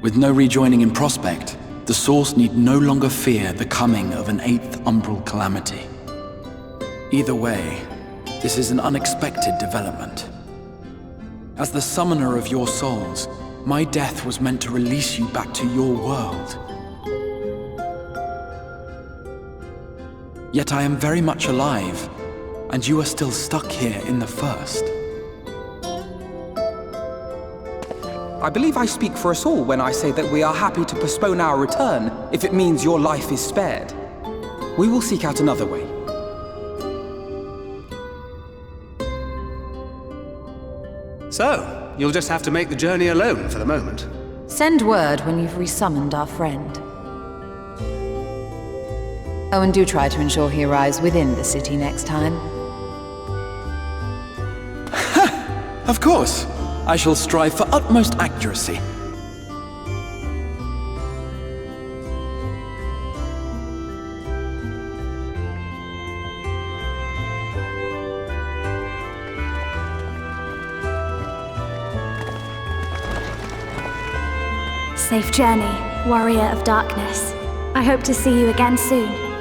With no rejoining in prospect, the Source need no longer fear the coming of an 8th umbral calamity. Either way, this is an unexpected development. As the summoner of your souls, my death was meant to release you back to your world. Yet I am very much alive, and you are still stuck here in the First. I believe I speak for us all when I say that we are happy to postpone our return if it means your life is spared. We will seek out another way. So, you'll just have to make the journey alone for the moment. Send word when you've resummoned our friend. Oh, and do try to ensure he arrives within the city next time. Of course! I shall strive for utmost accuracy. Safe journey, warrior of darkness. I hope to see you again soon.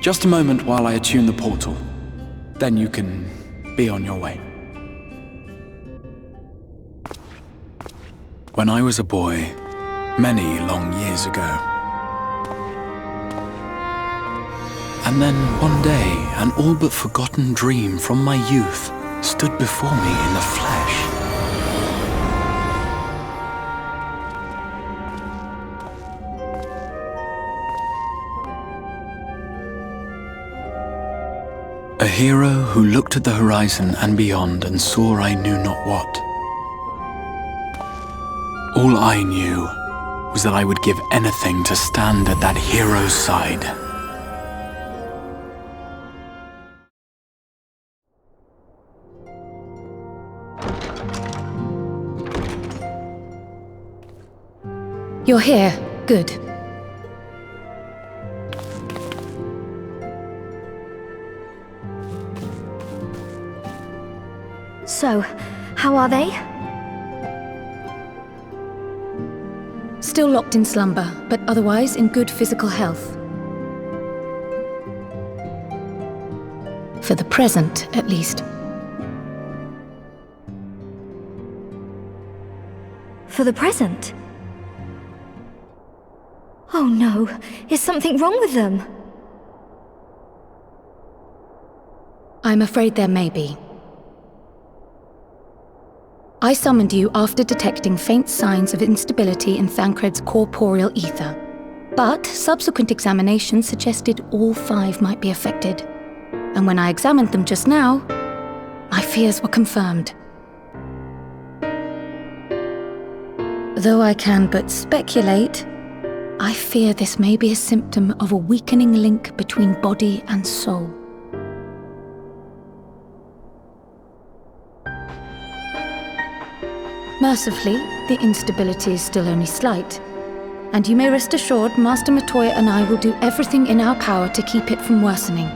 Just a moment while I attune the portal. Then you can be on your way. When I was a boy, many long years ago. And then one day, an all but forgotten dream from my youth stood before me in the flesh. A hero who looked at the horizon and beyond and saw I knew not what. All I knew was that I would give anything to stand at that hero's side. You're here. Good. So, how are they? Still locked in slumber, but otherwise in good physical health. For the present, at least. For the present? Oh no, is something wrong with them? I'm afraid there may be. I summoned you after detecting faint signs of instability in Thancred's corporeal ether. But subsequent examination suggested all 5 might be affected. And when I examined them just now, my fears were confirmed. Though I can but speculate, I fear this may be a symptom of a weakening link between body and soul. Mercifully, the instability is still only slight, and you may rest assured Master Matoya and I will do everything in our power to keep it from worsening.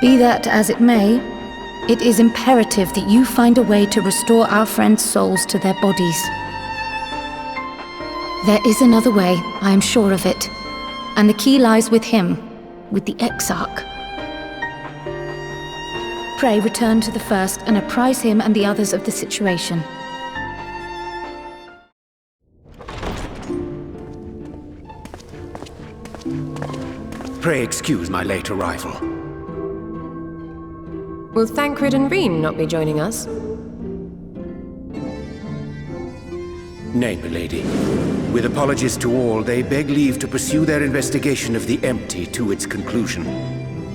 Be that as it may, it is imperative that you find a way to restore our friends' souls to their bodies. There is another way, I am sure of it, and the key lies with him, with the Exarch. Pray return to the First and apprise him and the others of the situation. Pray excuse my late arrival. Will Thancred and Reen not be joining us? Nay, milady. With apologies to all, they beg leave to pursue their investigation of the empty to its conclusion.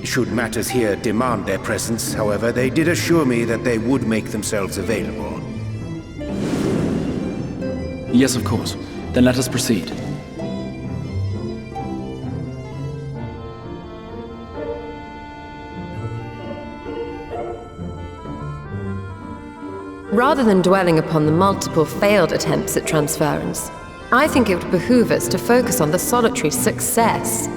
Should matters here demand their presence, however, they did assure me that they would make themselves available. Yes, of course. Then let us proceed. Rather than dwelling upon the multiple failed attempts at transference, I think it would behoove us to focus on the solitary success.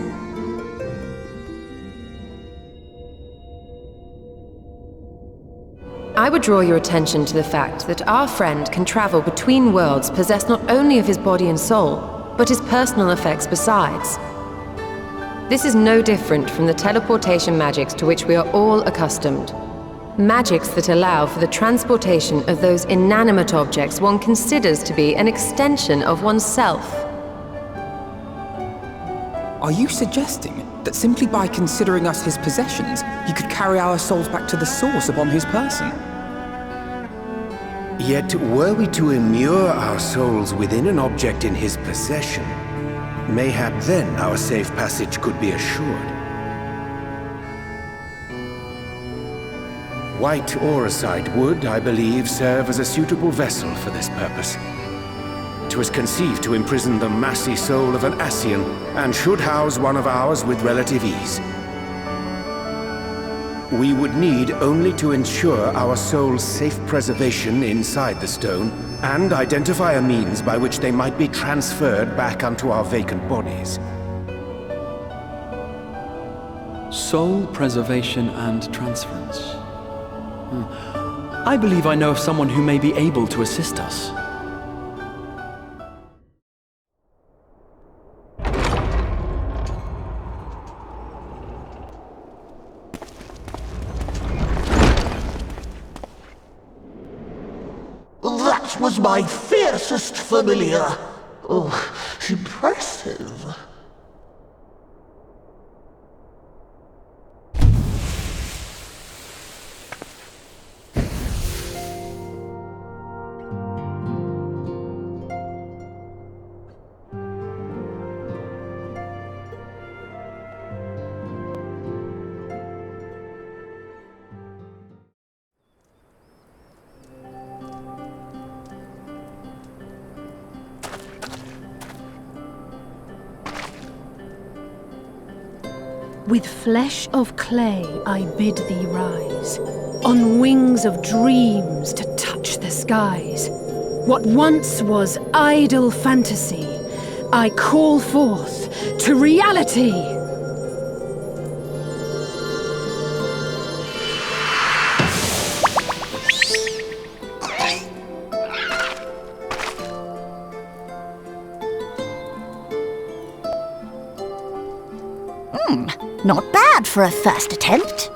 I would draw your attention to the fact that our friend can travel between worlds possessed not only of his body and soul, but his personal effects besides. This is no different from the teleportation magics to which we are all accustomed. Magics that allow for the transportation of those inanimate objects one considers to be an extension of oneself. Are you suggesting that simply by considering us his possessions, he could carry our souls back to the source upon his person? Yet, were we to immure our souls within an object in his possession, mayhap then our safe passage could be assured. White auracite would, I believe, serve as a suitable vessel for this purpose. It was conceived to imprison the massy soul of an Ascian, and should house one of ours with relative ease. We would need only to ensure our soul's safe preservation inside the stone, and identify a means by which they might be transferred back unto our vacant bodies. Soul preservation and transference. I believe I know of someone who may be able to assist us. That was my fiercest familiar. Oh, impressive. With flesh of clay I bid thee rise, on wings of dreams to touch the skies. What once was idle fantasy, I call forth to reality! Not bad for a first attempt.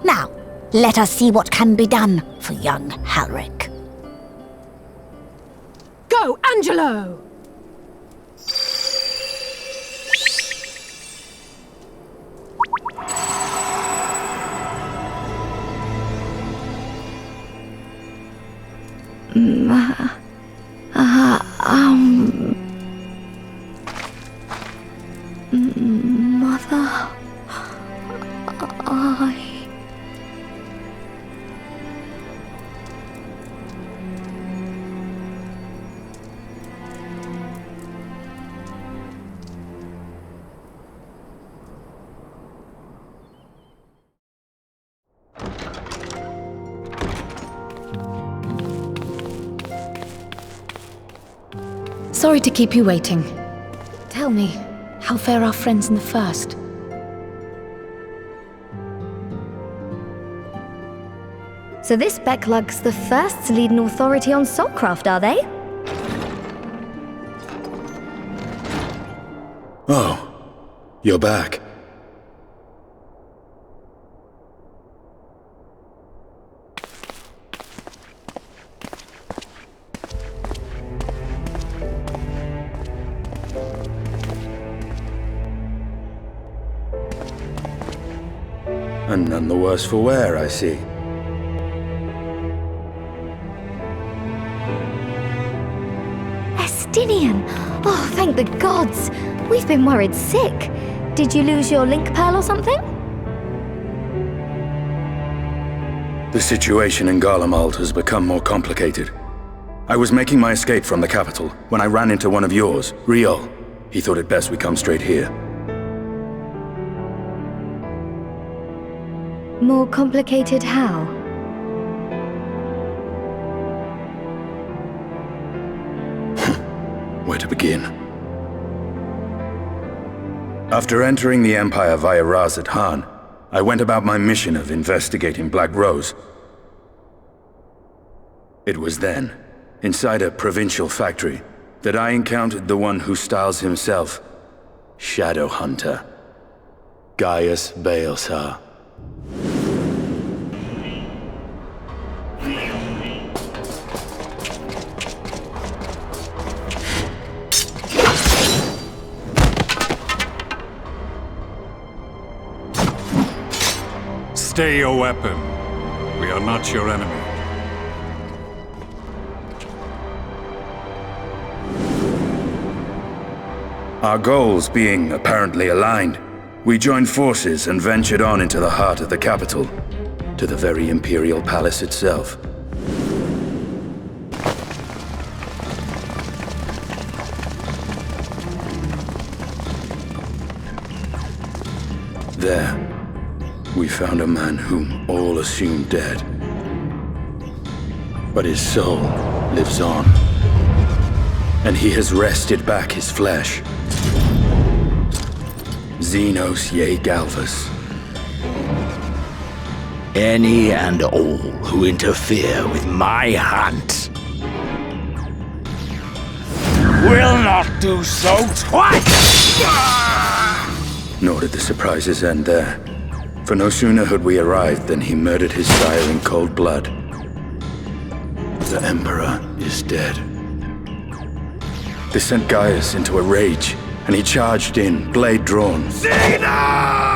Now, let us see what can be done for young Halric. Go, Angelo! Mother, Sorry to keep you waiting. Tell me, how fare our friends in the First? So this Becklug's the first to lead an authority on soulcraft, are they? Oh, you're back. And none the worse for wear, I see. Estinien! Oh, thank the gods! We've been worried sick. Did you lose your link pearl or something? The situation in Garlemald has become more complicated. I was making my escape from the capital when I ran into one of yours, Riol. He thought it best we come straight here. More complicated how? Where to begin? After entering the Empire via Razat Han, I went about my mission of investigating Black Rose. It was then, inside a provincial factory, that I encountered the one who styles himself Shadow Hunter, Gaius Baelsar. Stay your weapon. We are not your enemy. Our goals being apparently aligned, we joined forces and ventured on into the heart of the capital, to the very Imperial Palace itself. There, we found a man whom all assumed dead. But his soul lives on, and he has wrested back his flesh. Zenos ye Galvus. Any and all who interfere with my hunt will not do so twice! Nor did the surprises end there. For no sooner had we arrived than he murdered his sire in cold blood. The Emperor is dead. This sent Gaius into a rage, and he charged in, blade drawn. Zenos!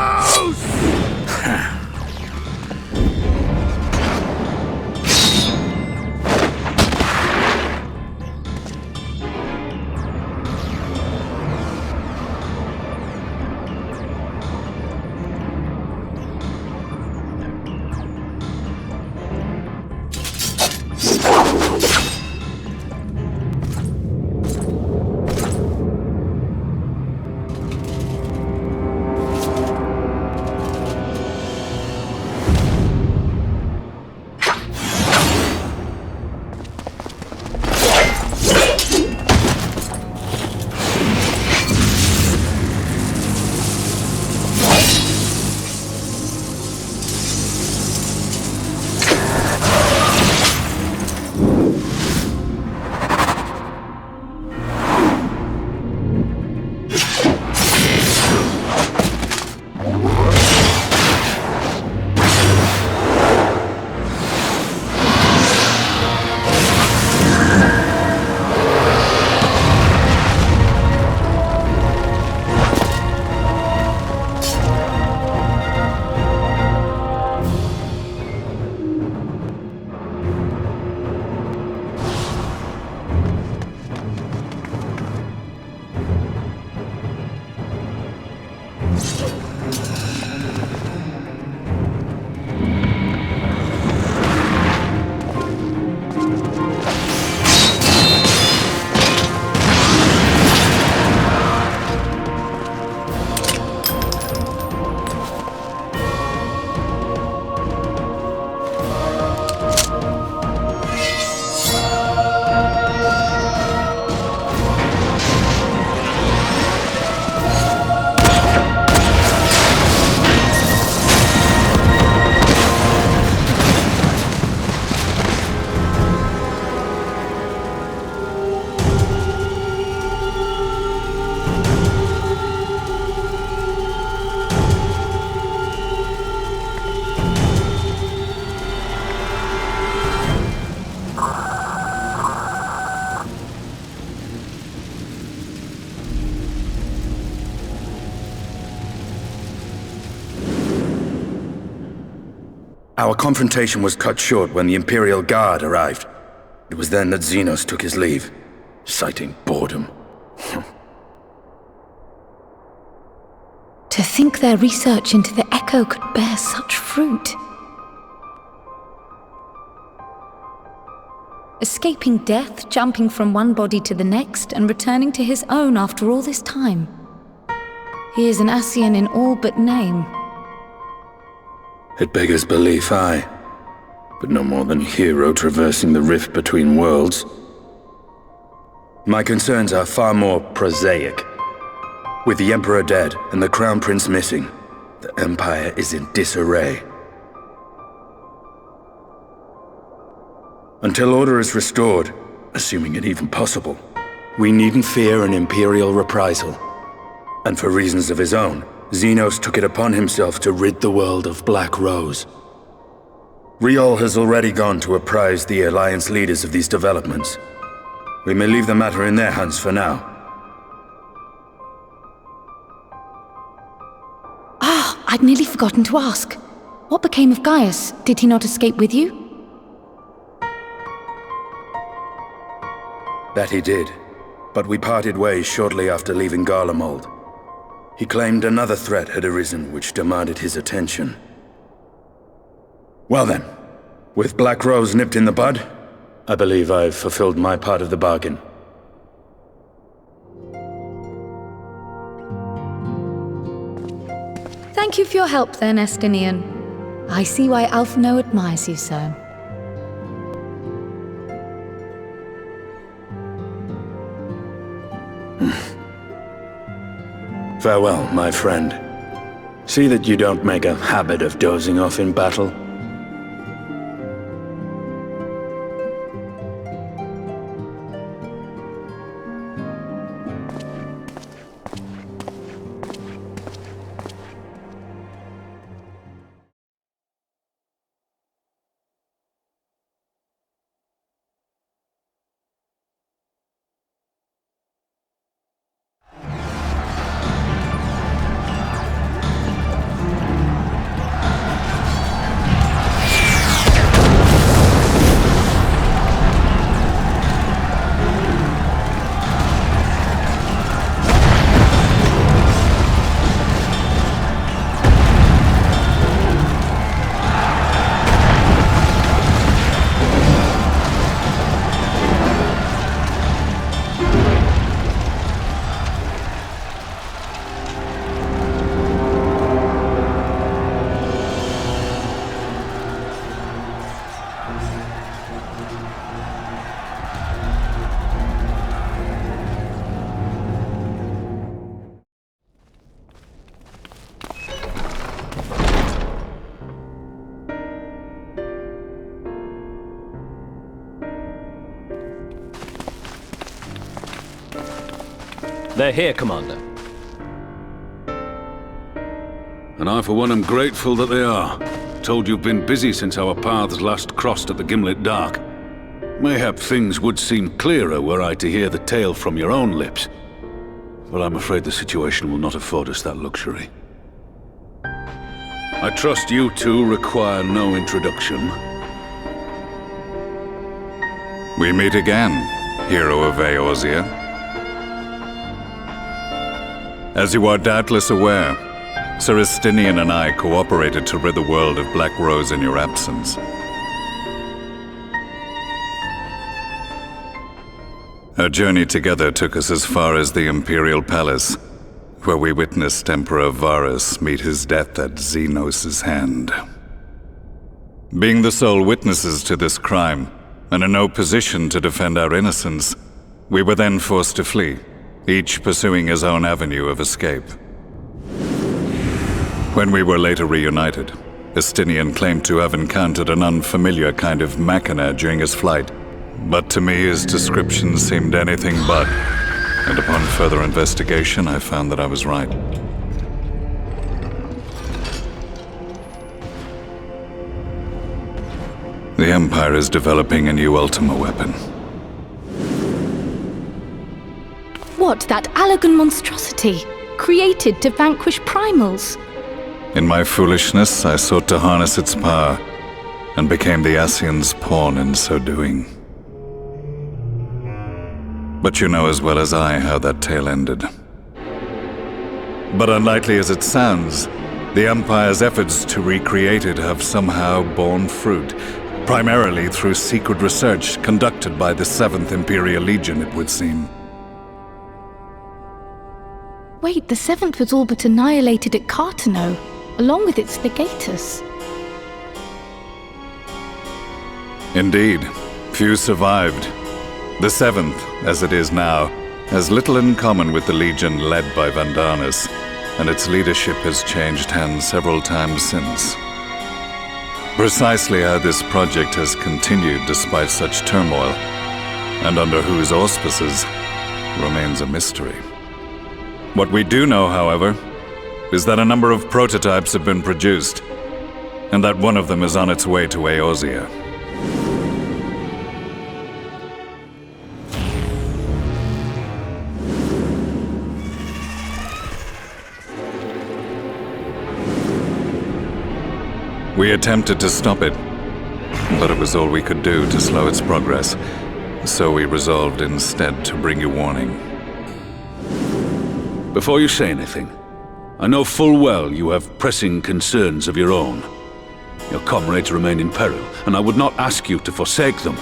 Our confrontation was cut short when the Imperial Guard arrived. It was then that Zenos took his leave, citing boredom. To think their research into the Echo could bear such fruit. Escaping death, jumping from one body to the next, and returning to his own after all this time. He is an Ascian in all but name. It beggars belief, aye. But no more than a hero traversing the rift between worlds. My concerns are far more prosaic. With the Emperor dead and the Crown Prince missing, The Empire is in disarray. Until order is restored, assuming it even possible, we needn't fear an Imperial reprisal. And for reasons of his own, Zenos took it upon himself to rid the world of Black Rose. Riol has already gone to apprise the Alliance leaders of these developments. We may leave the matter in their hands for now. Ah, I'd nearly forgotten to ask. What became of Gaius? Did he not escape with you? That he did, but we parted ways shortly after leaving Garlemald. He claimed another threat had arisen which demanded his attention. Well then, with Black Rose nipped in the bud, I believe I've fulfilled my part of the bargain. Thank you for your help then, Estinien. I see why Alphino admires you so. Farewell, my friend. See that you don't make a habit of dozing off in battle. They're here, Commander. And I for one am grateful that they are. Told you've been busy since our paths last crossed at the Gimlet Dark. Mayhap things would seem clearer were I to hear the tale from your own lips. But I'm afraid the situation will not afford us that luxury. I trust you two require no introduction. We meet again, hero of Eorzea. As you are doubtless aware, Sir Estinien and I cooperated to rid the world of Black Rose in your absence. Our journey together took us as far as the Imperial Palace, where we witnessed Emperor Varis meet his death at Zenos' hand. Being the sole witnesses to this crime, and in no position to defend our innocence, we were then forced to flee, each pursuing his own avenue of escape. When we were later reunited, Estinien claimed to have encountered an unfamiliar kind of machina during his flight, but to me his description seemed anything but, and upon further investigation I found that I was right. The Empire is developing a new Ultima weapon. What, that Allagan monstrosity? Created to vanquish primals? In my foolishness, I sought to harness its power, and became the Ascian's pawn in so doing. But you know as well as I how that tale ended. But unlikely as it sounds, the Empire's efforts to recreate it have somehow borne fruit, primarily through secret research conducted by the 7th Imperial Legion, it would seem. Wait, the 7th was all but annihilated at Cartano, along with its legatus. Indeed, few survived. The 7th, as it is now, has little in common with the Legion led by Vandarnus, and its leadership has changed hands several times since. Precisely how this project has continued despite such turmoil, and under whose auspices, remains a mystery. What we do know, however, is that a number of prototypes have been produced, and that one of them is on its way to Eorzea. We attempted to stop it, but it was all we could do to slow its progress, so we resolved instead to bring you warning. Before you say anything, I know full well you have pressing concerns of your own. Your comrades remain in peril, and I would not ask you to forsake them.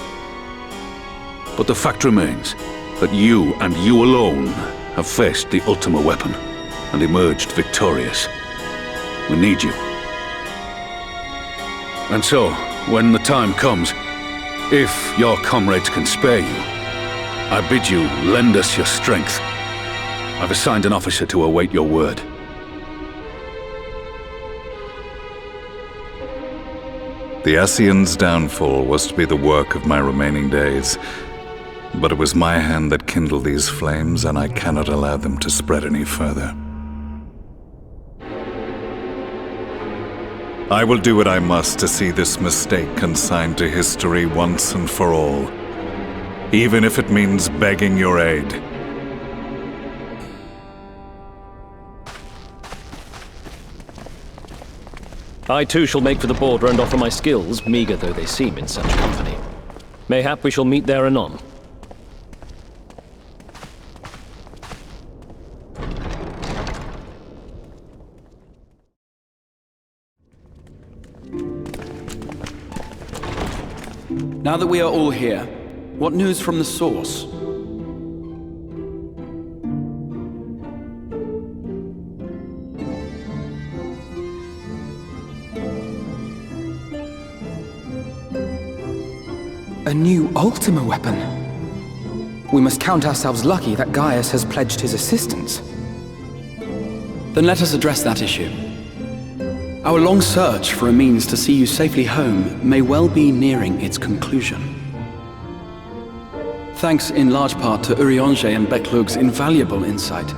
But the fact remains that you and you alone have faced the Ultima weapon and emerged victorious. We need you. And so, when the time comes, if your comrades can spare you, I bid you lend us your strength. I've assigned an officer to await your word. The Ascian's downfall was to be the work of my remaining days, but it was my hand that kindled these flames, and I cannot allow them to spread any further. I will do what I must to see this mistake consigned to history once and for all, even if it means begging your aid. I too shall make for the border and offer my skills, meager though they seem in such company. Mayhap we shall meet there anon. Now that we are all here, what news from the source? A new Ultima weapon? We must count ourselves lucky that Gaius has pledged his assistance. Then let us address that issue. Our long search for a means to see you safely home may well be nearing its conclusion. Thanks in large part to Urianger and Beklug's invaluable insight,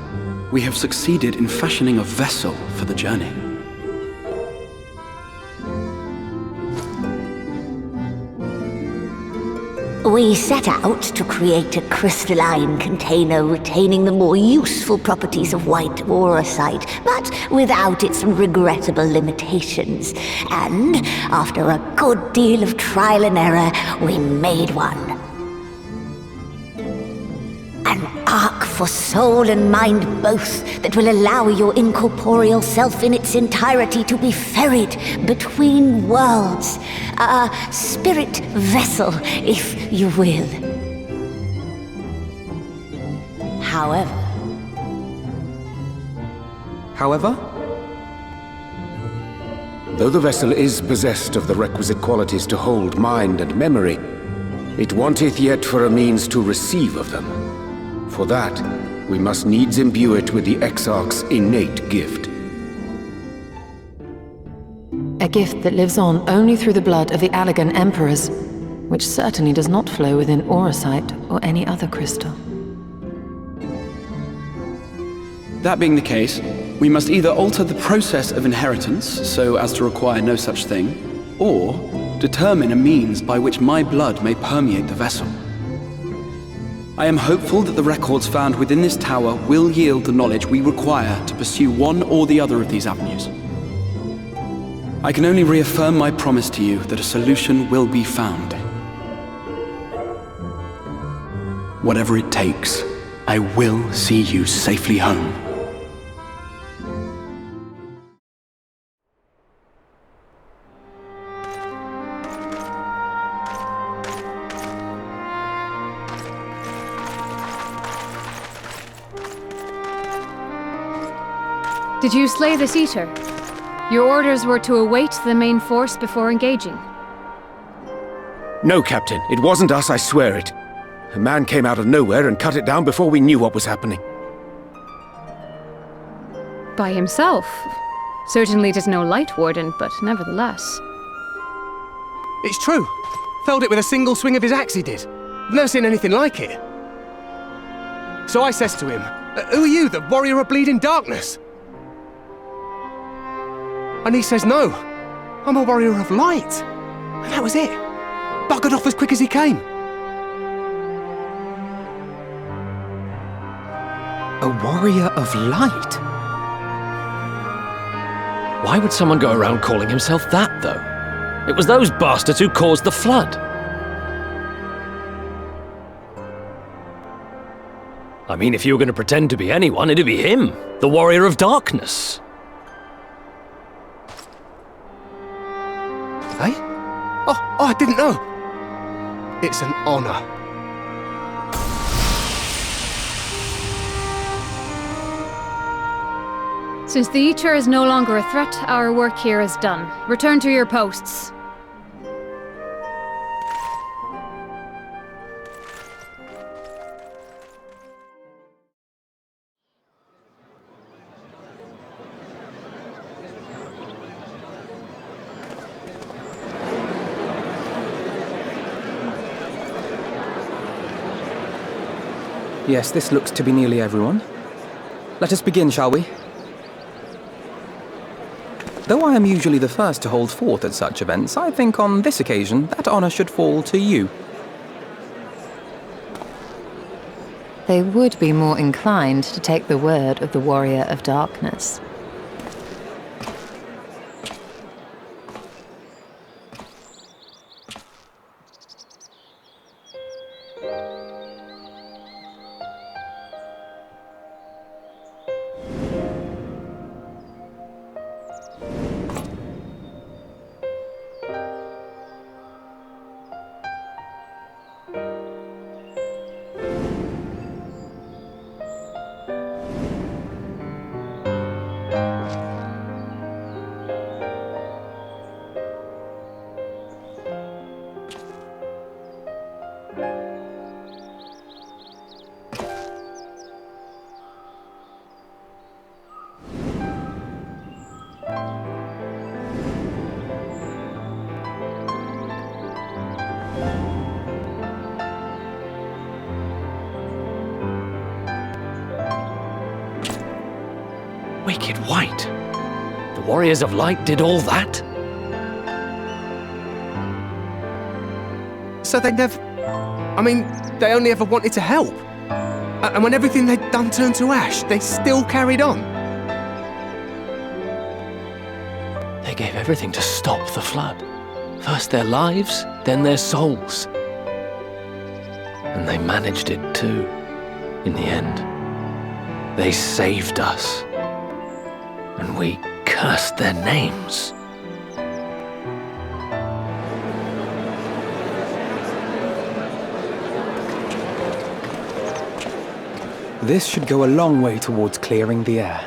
we have succeeded in fashioning a vessel for the journey. We set out to create a crystalline container retaining the more useful properties of white aurosite, but without its regrettable limitations. And after a good deal of trial and error, we made one. An ark for soul and mind both that will allow your incorporeal self in its entirety to be ferried between worlds. A spirit vessel, if you will. However? Though the vessel is possessed of the requisite qualities to hold mind and memory, it wanteth yet for a means to receive of them. For that, we must needs imbue it with the Exarch's innate gift. A gift that lives on only through the blood of the Garlean Emperors, which certainly does not flow within aurosite or any other crystal. That being the case, we must either alter the process of inheritance so as to require no such thing, or determine a means by which my blood may permeate the vessel. I am hopeful that the records found within this tower will yield the knowledge we require to pursue one or the other of these avenues. I can only reaffirm my promise to you that a solution will be found. Whatever it takes, I will see you safely home. Did you slay this eater? Your orders were to await the main force before engaging. No, Captain. It wasn't us, I swear it. A man came out of nowhere and cut it down before we knew what was happening. By himself. Certainly it is no light warden, but nevertheless. It's true. Felled it with a single swing of his axe, he did. I've never seen anything like it. So I says to him, "Who are you, the warrior of bleeding darkness?" And he says, "No, I'm a warrior of light." And that was it. Buggered off as quick as he came. A warrior of light? Why would someone go around calling himself that, though? It was those bastards who caused the flood. I mean, if you were going to pretend to be anyone, it'd be him, the warrior of darkness. Hey? Oh, I didn't know. It's an honor. Since the Eater is no longer a threat, our work here is done. Return to your posts. Yes, this looks to be nearly everyone. Let us begin, shall we? Though I am usually the first to hold forth at such events, I think on this occasion that honor should fall to you. They would be more inclined to take the word of the warrior of darkness. Wicked White. The Warriors of Light did all that? So they never... I mean, they only ever wanted to help. And when everything they'd done turned to ash, they still carried on. They gave everything to stop the flood. First their lives, then their souls. And they managed it too, in the end. They saved us. And we cursed their names. This should go a long way towards clearing the air.